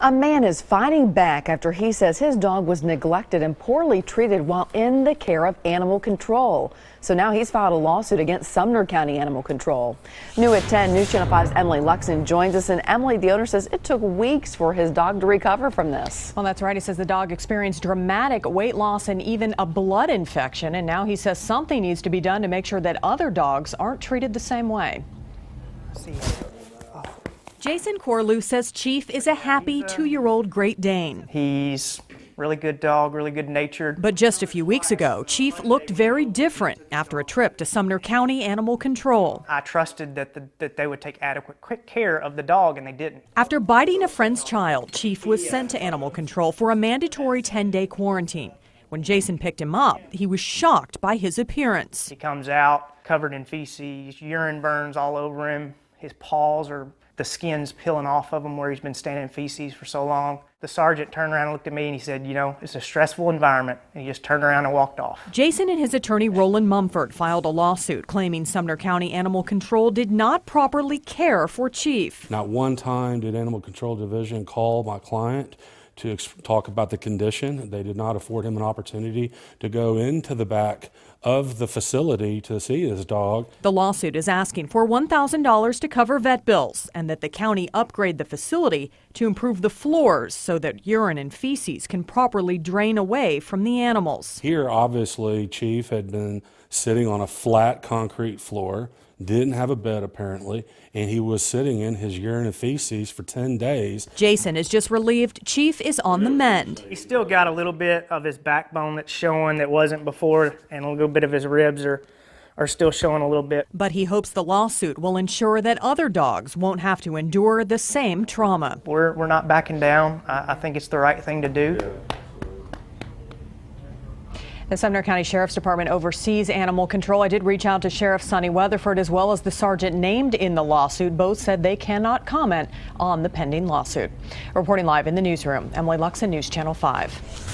A man is fighting back after he says his dog was neglected and poorly treated while in the care of animal control. So now he's filed a lawsuit against Sumner County Animal Control. New at 10, News Channel 5's Emily Luxon joins us. And Emily, the owner says it took weeks for his dog to recover from this. Well, that's right. He says the dog experienced dramatic weight loss and even a blood infection. And now he says something needs to be done to make sure that other dogs aren't treated the same way. Jason Corlew says Chief is a happy 2-year-old Great Dane. He's really good dog, really good natured. But just a few weeks ago, Chief looked very different after a trip to Sumner County Animal Control. I trusted that they would take adequate quick care of the dog, and they didn't. After biting a friend's child, Chief was sent to Animal Control for a mandatory 10-day quarantine. When Jason picked him up, he was shocked by his appearance. He comes out covered in feces, urine burns all over him. His paws the skin's peeling off of him where he's been standing in feces for so long. The sergeant turned around and looked at me and he said, you know, it's a stressful environment. And he just turned around and walked off. Jason and his attorney Roland Mumford filed a lawsuit claiming Sumner County Animal Control did not properly care for Chief. Not one time did Animal Control Division call my client to talk about the condition. They did not afford him an opportunity to go into the back of the facility to see his dog. The lawsuit is asking for $1,000 to cover vet bills and that the county upgrade the facility to improve the floors so that urine and feces can properly drain away from the animals. Here, obviously, Chief had been sitting on a flat concrete floor, didn't have a bed apparently, and he was sitting in his urine and feces for 10 days. Jason is just relieved Chief is on the mend. He's still got a little bit of his backbone that's showing that wasn't before, and a little bit of his ribs are still showing a little bit. But he hopes the lawsuit will ensure that other dogs won't have to endure the same trauma. We're not backing down. I think it's the right thing to do. The Sumner County Sheriff's Department oversees animal control. I did reach out to Sheriff Sonny Weatherford as well as the sergeant named in the lawsuit. Both said they cannot comment on the pending lawsuit. Reporting live in the newsroom, Emily Luxon, News Channel 5.